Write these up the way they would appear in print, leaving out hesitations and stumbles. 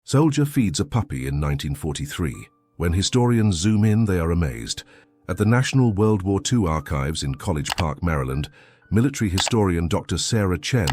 Soldier feeds a puppy in 1943. When historians zoom in, they are amazed. At the National World War II Archives in College Park, Maryland, military historian Dr. Sarah Chen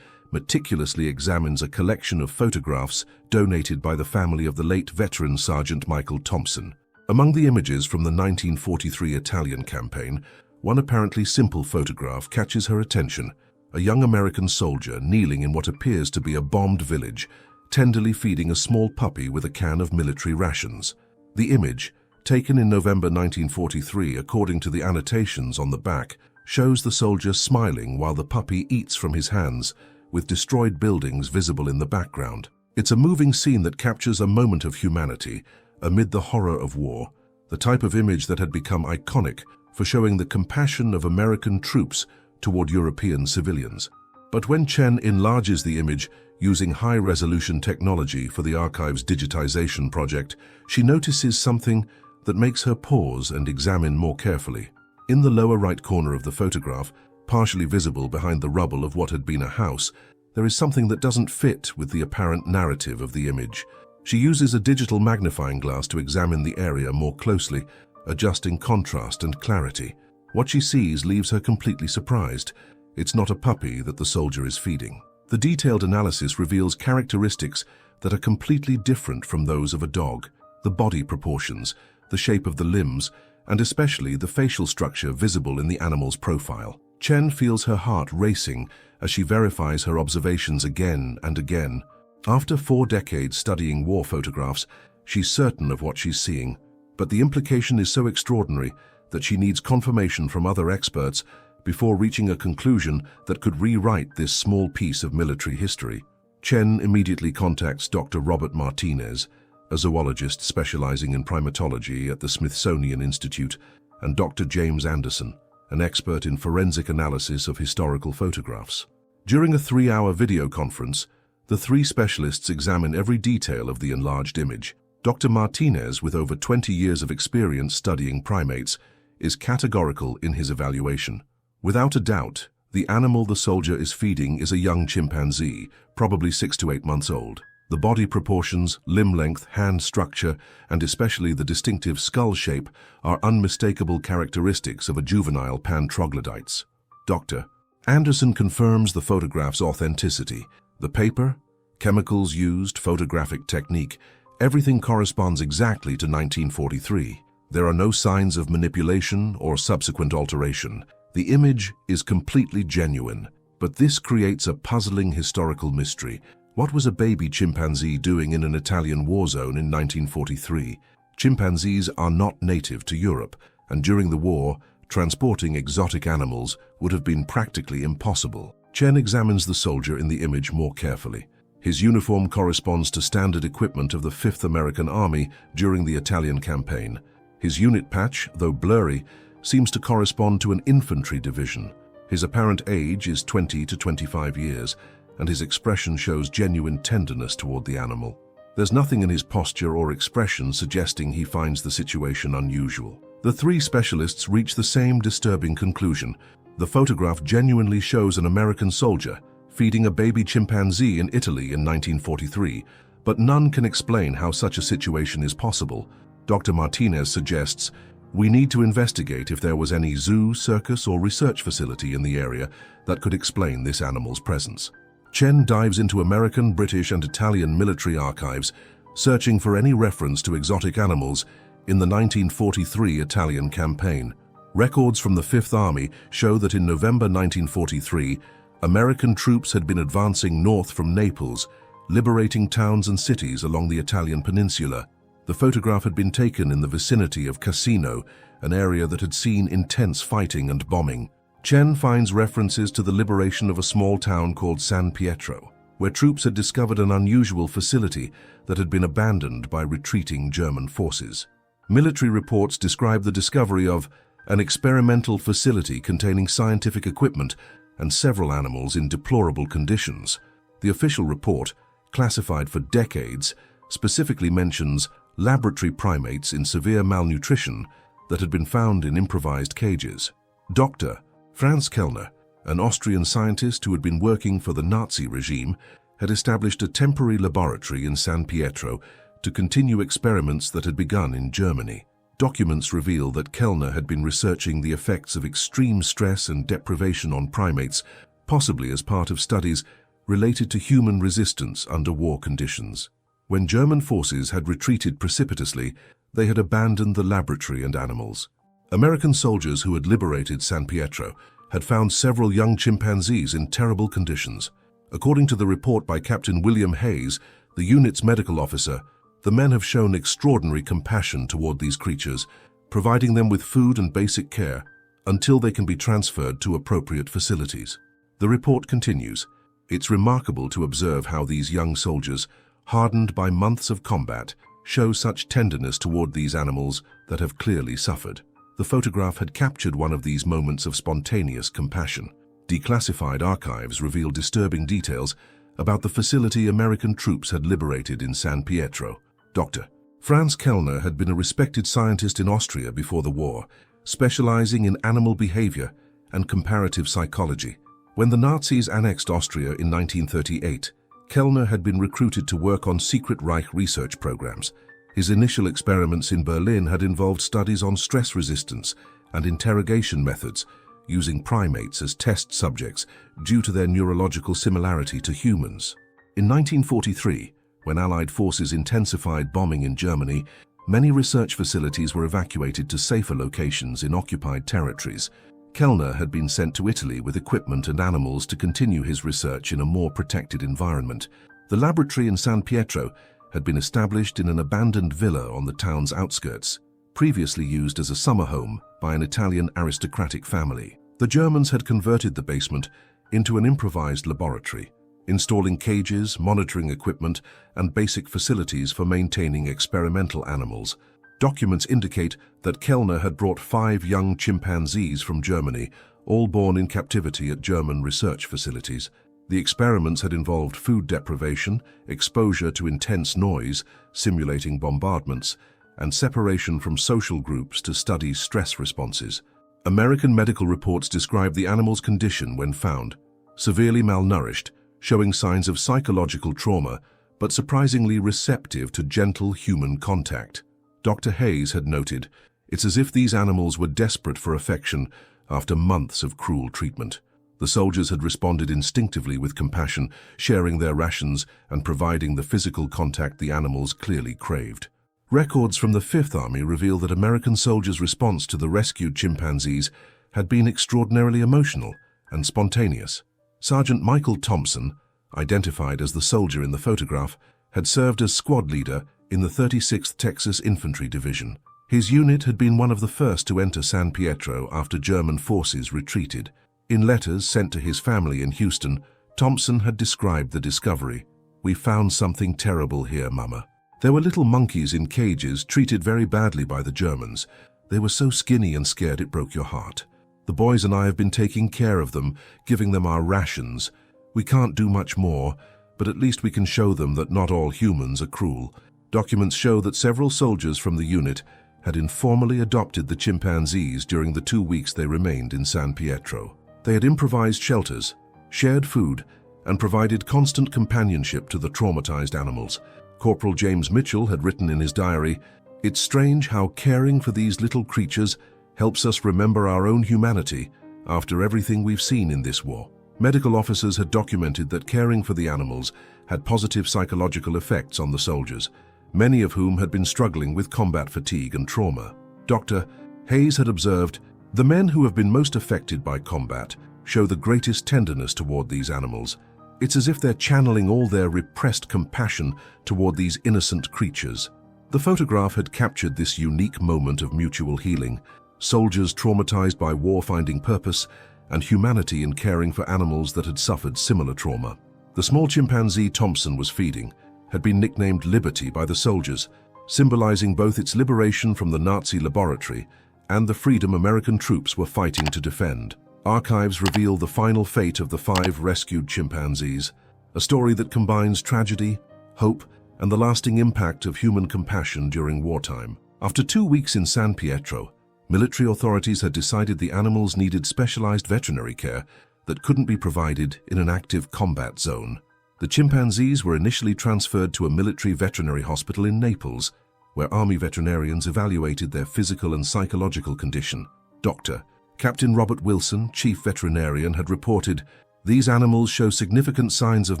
meticulously examines a collection of photographs donated by the family of the late veteran Sergeant Michael Thompson. Among the images from the 1943 Italian campaign, one apparently simple photograph catches her attention. A young American soldier kneeling in what appears to be a bombed village, tenderly feeding a small puppy with a can of military rations. The image, taken in November 1943 according to the annotations on the back, shows the soldier smiling while the puppy eats from his hands, with destroyed buildings visible in the background. It's a moving scene that captures a moment of humanity amid the horror of war, the type of image that had become iconic for showing the compassion of American troops toward European civilians. But when Chen enlarges the image using high-resolution technology for the archive's digitization project, she notices something that makes her pause and examine more carefully. In the lower right corner of the photograph, partially visible behind the rubble of what had been a house, there is something that doesn't fit with the apparent narrative of the image. She uses a digital magnifying glass to examine the area more closely, adjusting contrast and clarity. What she sees leaves her completely surprised. It's not a puppy that the soldier is feeding. The detailed analysis reveals characteristics that are completely different from those of a dog. The body proportions, the shape of the limbs, and especially the facial structure visible in the animal's profile. Chen feels her heart racing as she verifies her observations again and again. After 4 decades studying war photographs, she's certain of what she's seeing, but the implication is so extraordinary that she needs confirmation from other experts before reaching a conclusion that could rewrite this small piece of military history. Chen immediately contacts Dr. Robert Martinez, a zoologist specializing in primatology at the Smithsonian Institute, and Dr. James Anderson, an expert in forensic analysis of historical photographs. During a 3-hour video conference, the 3 specialists examine every detail of the enlarged image. Dr. Martinez, with over 20 years of experience studying primates, is categorical in his evaluation. Without a doubt, the animal the soldier is feeding is a young chimpanzee, probably 6 to 8 months old. The body proportions, limb length, hand structure, and especially the distinctive skull shape are unmistakable characteristics of a juvenile pan troglodytes. Dr. Anderson confirms the photograph's authenticity. The paper, chemicals used, photographic technique, everything corresponds exactly to 1943. There are no signs of manipulation or subsequent alteration. The image is completely genuine, but this creates a puzzling historical mystery. What was a baby chimpanzee doing in an Italian war zone in 1943? Chimpanzees are not native to Europe, and during the war, transporting exotic animals would have been practically impossible. Chen examines the soldier in the image more carefully. His uniform corresponds to standard equipment of the 5th American Army during the Italian campaign. His unit patch, though blurry, seems to correspond to an infantry division. His apparent age is 20 to 25 years, and his expression shows genuine tenderness toward the animal. There's nothing in his posture or expression suggesting he finds the situation unusual. The 3 specialists reach the same disturbing conclusion. The photograph genuinely shows an American soldier feeding a baby chimpanzee in Italy in 1943, but none can explain how such a situation is possible. Dr. Martinez suggests we need to investigate if there was any zoo, circus, or research facility in the area that could explain this animal's presence. Chen dives into American, British, and Italian military archives, searching for any reference to exotic animals in the 1943 Italian campaign. Records from the 5th Army show that in November 1943, American troops had been advancing north from Naples, liberating towns and cities along the Italian peninsula. The photograph had been taken in the vicinity of Cassino, an area that had seen intense fighting and bombing. Chen finds references to the liberation of a small town called San Pietro, where troops had discovered an unusual facility that had been abandoned by retreating German forces. Military reports describe the discovery of an experimental facility containing scientific equipment and several animals in deplorable conditions. The official report, classified for decades, specifically mentions laboratory primates in severe malnutrition that had been found in improvised cages. Dr. Franz Kellner, an Austrian scientist who had been working for the Nazi regime, had established a temporary laboratory in San Pietro to continue experiments that had begun in Germany. Documents reveal that Kellner had been researching the effects of extreme stress and deprivation on primates, possibly as part of studies related to human resistance under war conditions. When German forces had retreated precipitously, they had abandoned the laboratory and animals. American soldiers who had liberated San Pietro had found several young chimpanzees in terrible conditions. According to the report by Captain William Hayes, the unit's medical officer, the men have shown extraordinary compassion toward these creatures, providing them with food and basic care until they can be transferred to appropriate facilities. The report continues. It's remarkable to observe how these young soldiers, hardened by months of combat, show such tenderness toward these animals that have clearly suffered. The photograph had captured one of these moments of spontaneous compassion. Declassified archives reveal disturbing details about the facility American troops had liberated in San Pietro. Dr. Franz Kellner had been a respected scientist in Austria before the war, specializing in animal behavior and comparative psychology. When the Nazis annexed Austria in 1938, Kellner had been recruited to work on secret Reich research programs. His initial experiments in Berlin had involved studies on stress resistance and interrogation methods, using primates as test subjects due to their neurological similarity to humans. In 1943, when Allied forces intensified bombing in Germany, many research facilities were evacuated to safer locations in occupied territories. Kellner had been sent to Italy with equipment and animals to continue his research in a more protected environment. The laboratory in San Pietro had been established in an abandoned villa on the town's outskirts, previously used as a summer home by an Italian aristocratic family. The Germans had converted the basement into an improvised laboratory, installing cages, monitoring equipment, and basic facilities for maintaining experimental animals. Documents indicate that Kellner had brought 5 young chimpanzees from Germany, all born in captivity at German research facilities. The experiments had involved food deprivation, exposure to intense noise, simulating bombardments, and separation from social groups to study stress responses. American medical reports describe the animal's condition when found: severely malnourished, showing signs of psychological trauma, but surprisingly receptive to gentle human contact. Dr. Hayes had noted, it's as if these animals were desperate for affection after months of cruel treatment. The soldiers had responded instinctively with compassion, sharing their rations and providing the physical contact the animals clearly craved. Records from the Fifth Army reveal that American soldiers' response to the rescued chimpanzees had been extraordinarily emotional and spontaneous. Sergeant Michael Thompson, identified as the soldier in the photograph, had served as squad leader in the 36th Texas Infantry Division. His unit had been one of the first to enter San Pietro after German forces retreated. In letters sent to his family in Houston, Thompson had described the discovery. "We found something terrible here, Mama. There were little monkeys in cages treated very badly by the Germans. They were so skinny and scared it broke your heart. The boys and I have been taking care of them, giving them our rations. We can't do much more, but at least we can show them that not all humans are cruel." Documents show that several soldiers from the unit had informally adopted the chimpanzees during the 2 weeks they remained in San Pietro. They had improvised shelters, shared food, and provided constant companionship to the traumatized animals. Corporal James Mitchell had written in his diary, "It's strange how caring for these little creatures helps us remember our own humanity after everything we've seen in this war." Medical officers had documented that caring for the animals had positive psychological effects on the soldiers, many of whom had been struggling with combat fatigue and trauma. Dr. Hayes had observed, "The men who have been most affected by combat show the greatest tenderness toward these animals. It's as if they're channeling all their repressed compassion toward these innocent creatures." The photograph had captured this unique moment of mutual healing, soldiers traumatized by war finding purpose, and humanity in caring for animals that had suffered similar trauma. The small chimpanzee Thompson was feeding had been nicknamed Liberty by the soldiers, symbolizing both its liberation from the Nazi laboratory and the freedom American troops were fighting to defend. Archives reveal the final fate of the 5 rescued chimpanzees, a story that combines tragedy, hope, and the lasting impact of human compassion during wartime. After 2 weeks in San Pietro, military authorities had decided the animals needed specialized veterinary care that couldn't be provided in an active combat zone. The chimpanzees were initially transferred to a military veterinary hospital in Naples, where Army veterinarians evaluated their physical and psychological condition. Dr. Captain Robert Wilson, chief veterinarian, had reported, "These animals show significant signs of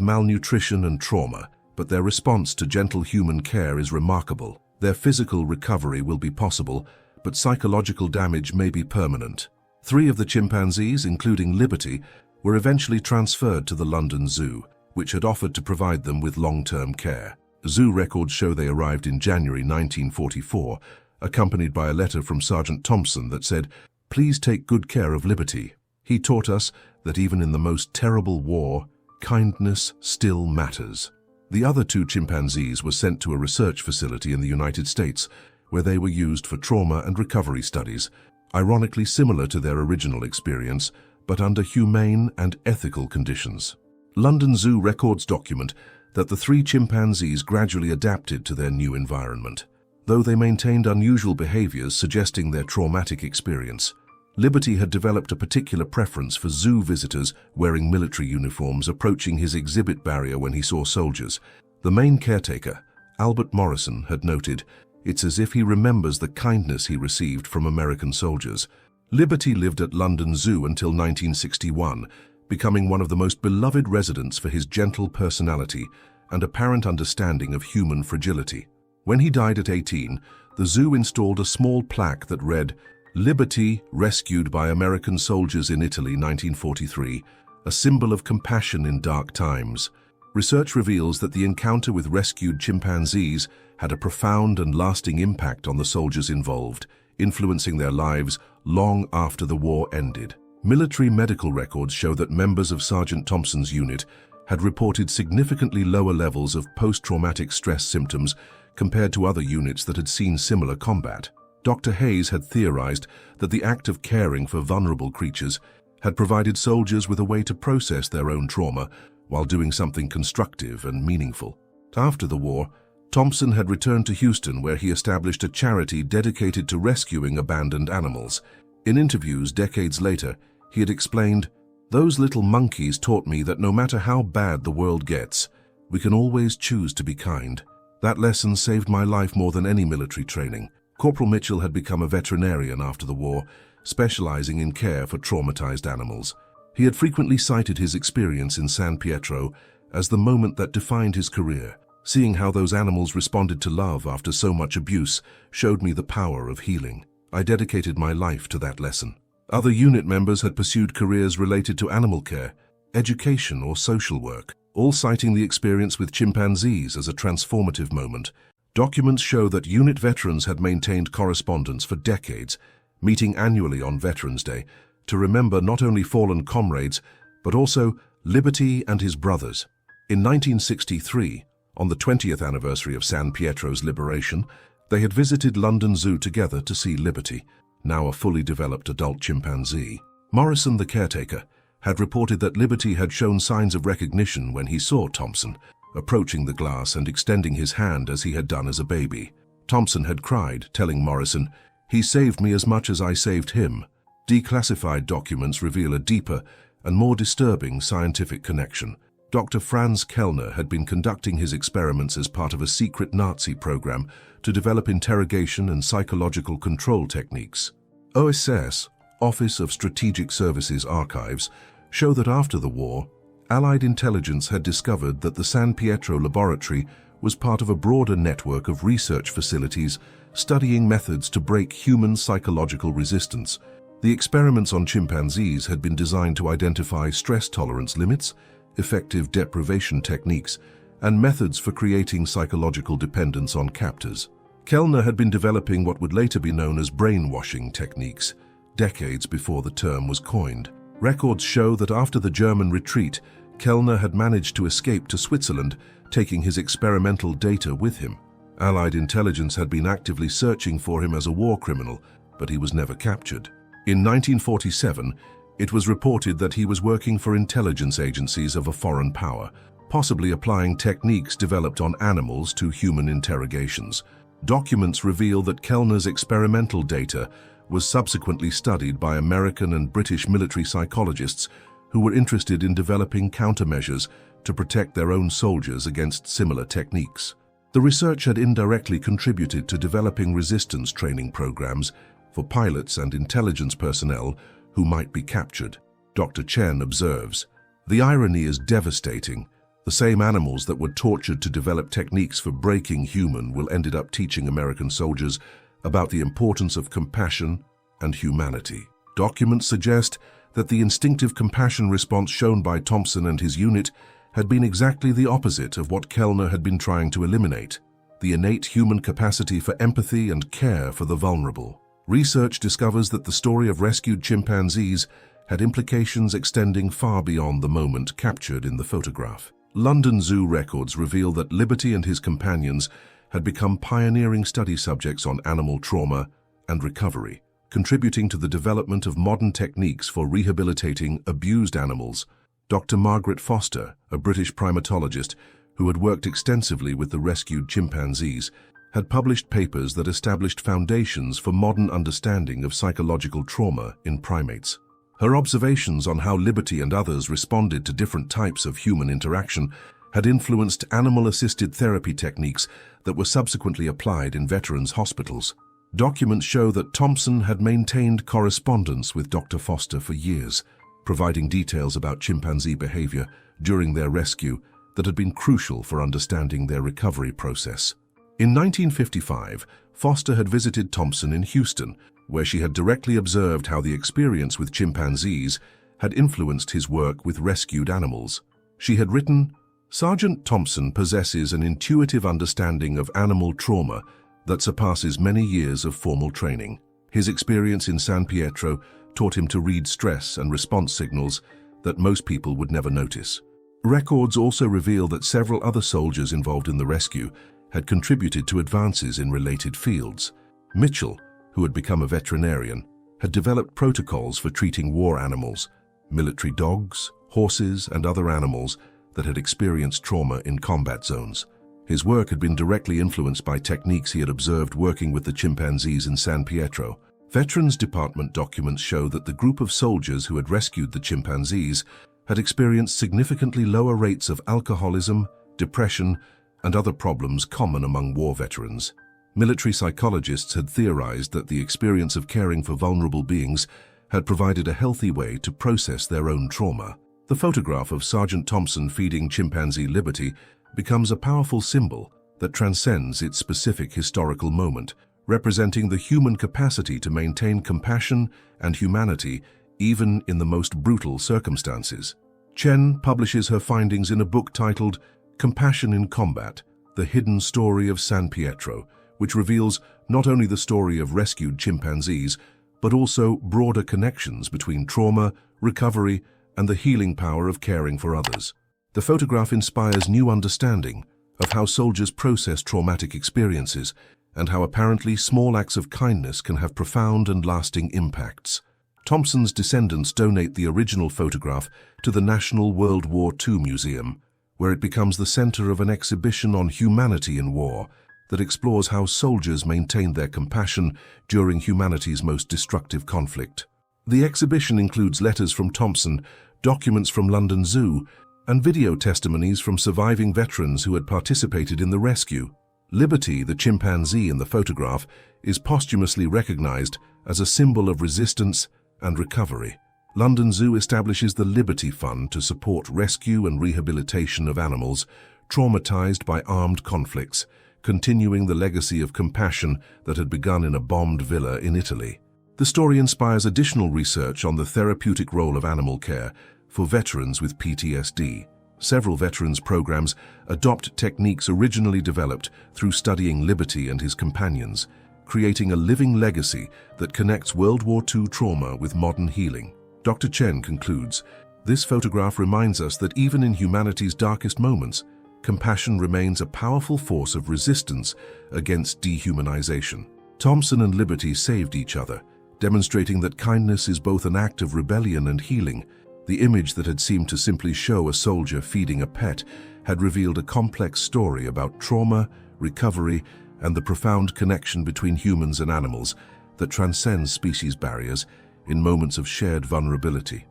malnutrition and trauma, but their response to gentle human care is remarkable. Their physical recovery will be possible, but psychological damage may be permanent." 3 of the chimpanzees, including Liberty, were eventually transferred to the London Zoo, which had offered to provide them with long-term care. Zoo records show they arrived in January 1944, accompanied by a letter from Sergeant Thompson that said, "Please take good care of Liberty. He taught us that even in the most terrible war, kindness still matters." The other 2 chimpanzees were sent to a research facility in the United States, where they were used for trauma and recovery studies, ironically similar to their original experience, but under humane and ethical conditions. London Zoo records document that the 3 chimpanzees gradually adapted to their new environment, though they maintained unusual behaviors suggesting their traumatic experience. Liberty had developed a particular preference for zoo visitors wearing military uniforms approaching his exhibit barrier when he saw soldiers. The main caretaker, Albert Morrison, had noted, "It's as if he remembers the kindness he received from American soldiers." Liberty lived at London Zoo until 1961, becoming one of the most beloved residents for his gentle personality and apparent understanding of human fragility. When he died at 18, the zoo installed a small plaque that read, "Liberty, rescued by American soldiers in Italy, 1943, a symbol of compassion in dark times." Research reveals that the encounter with rescued chimpanzees had a profound and lasting impact on the soldiers involved, influencing their lives long after the war ended. Military medical records show that members of Sergeant Thompson's unit had reported significantly lower levels of post-traumatic stress symptoms compared to other units that had seen similar combat. Dr. Hayes had theorized that the act of caring for vulnerable creatures had provided soldiers with a way to process their own trauma while doing something constructive and meaningful. After the war, Thompson had returned to Houston, where he established a charity dedicated to rescuing abandoned animals. In interviews decades later, he had explained, "Those little monkeys taught me that no matter how bad the world gets, we can always choose to be kind. That lesson saved my life more than any military training." Corporal Mitchell had become a veterinarian after the war, specializing in care for traumatized animals. He had frequently cited his experience in San Pietro as the moment that defined his career. "Seeing how those animals responded to love after so much abuse showed me the power of healing. I dedicated my life to that lesson." Other unit members had pursued careers related to animal care, education, or social work, all citing the experience with chimpanzees as a transformative moment. Documents show that unit veterans had maintained correspondence for decades, meeting annually on Veterans Day to remember not only fallen comrades, but also Liberty and his brothers. In 1963, on the 20th anniversary of San Pietro's liberation, they had visited London Zoo together to see Liberty, now a fully developed adult chimpanzee. Morrison, the caretaker, had reported that Liberty had shown signs of recognition when he saw Thompson, approaching the glass and extending his hand as he had done as a baby. Thompson had cried, telling Morrison, "He saved me as much as I saved him." Declassified documents reveal a deeper and more disturbing scientific connection. Dr. Franz Kellner had been conducting his experiments as part of a secret Nazi program to develop interrogation and psychological control techniques. OSS, Office of Strategic Services Archives, show that after the war, Allied intelligence had discovered that the San Pietro laboratory was part of a broader network of research facilities studying methods to break human psychological resistance. The experiments on chimpanzees had been designed to identify stress tolerance limits, effective deprivation techniques, and methods for creating psychological dependence on captors. Kellner had been developing what would later be known as brainwashing techniques, decades before the term was coined. Records show that after the German retreat, Kellner had managed to escape to Switzerland, taking his experimental data with him. Allied intelligence had been actively searching for him as a war criminal, but he was never captured. In 1947, it was reported that he was working for intelligence agencies of a foreign power, possibly applying techniques developed on animals to human interrogations. Documents reveal that Kellner's experimental data was subsequently studied by American and British military psychologists who were interested in developing countermeasures to protect their own soldiers against similar techniques. The research had indirectly contributed to developing resistance training programs for pilots and intelligence personnel who might be captured. Dr. Chen observes, "The irony is devastating. The same animals that were tortured to develop techniques for breaking human will ended up teaching American soldiers about the importance of compassion and humanity." Documents suggest that the instinctive compassion response shown by Thompson and his unit had been exactly the opposite of what Kellner had been trying to eliminate, the innate human capacity for empathy and care for the vulnerable. Research discovers that the story of rescued chimpanzees had implications extending far beyond the moment captured in the photograph. London Zoo records reveal that Liberty and his companions had become pioneering study subjects on animal trauma and recovery, contributing to the development of modern techniques for rehabilitating abused animals. Dr. Margaret Foster, a British primatologist who had worked extensively with the rescued chimpanzees, had published papers that established foundations for modern understanding of psychological trauma in primates. Her observations on how Liberty and others responded to different types of human interaction had influenced animal-assisted therapy techniques that were subsequently applied in veterans' hospitals. Documents show that Thompson had maintained correspondence with Dr. Foster for years, providing details about chimpanzee behavior during their rescue that had been crucial for understanding their recovery process. In 1955, Foster had visited Thompson in Houston, where she had directly observed how the experience with chimpanzees had influenced his work with rescued animals. She had written, "Sergeant Thompson possesses an intuitive understanding of animal trauma that surpasses many years of formal training. His experience in San Pietro taught him to read stress and response signals that most people would never notice." Records also reveal that several other soldiers involved in the rescue had contributed to advances in related fields. Mitchell, who had become a veterinarian, had developed protocols for treating war animals, military dogs, horses, and other animals that had experienced trauma in combat zones. His work had been directly influenced by techniques he had observed working with the chimpanzees in San Pietro. Veterans Department documents show that the group of soldiers who had rescued the chimpanzees had experienced significantly lower rates of alcoholism, depression, and other problems common among war veterans. Military psychologists had theorized that the experience of caring for vulnerable beings had provided a healthy way to process their own trauma. The photograph of Sergeant Thompson feeding chimpanzee Liberty becomes a powerful symbol that transcends its specific historical moment, representing the human capacity to maintain compassion and humanity even in the most brutal circumstances. Chen publishes her findings in a book titled Compassion in Combat: The Hidden Story of San Pietro, which reveals not only the story of rescued chimpanzees, but also broader connections between trauma, recovery, and the healing power of caring for others. The photograph inspires new understanding of how soldiers process traumatic experiences and how apparently small acts of kindness can have profound and lasting impacts. Thompson's descendants donate the original photograph to the National World War II Museum, where it becomes the center of an exhibition on humanity in war that explores how soldiers maintained their compassion during humanity's most destructive conflict. The exhibition includes letters from Thompson, documents from London Zoo, and video testimonies from surviving veterans who had participated in the rescue. Liberty, the chimpanzee in the photograph, is posthumously recognized as a symbol of resistance and recovery. London Zoo establishes the Liberty Fund to support rescue and rehabilitation of animals traumatized by armed conflicts, continuing the legacy of compassion that had begun in a bombed villa in Italy. The story inspires additional research on the therapeutic role of animal care for veterans with PTSD. Several veterans programs adopt techniques originally developed through studying Liberty and his companions, creating a living legacy that connects World War II trauma with modern healing. Dr. Chen concludes, "This photograph reminds us that even in humanity's darkest moments, compassion remains a powerful force of resistance against dehumanization." Thompson and Liberty saved each other, demonstrating that kindness is both an act of rebellion and healing. The image that had seemed to simply show a soldier feeding a pet had revealed a complex story about trauma, recovery, and the profound connection between humans and animals that transcends species barriers in moments of shared vulnerability.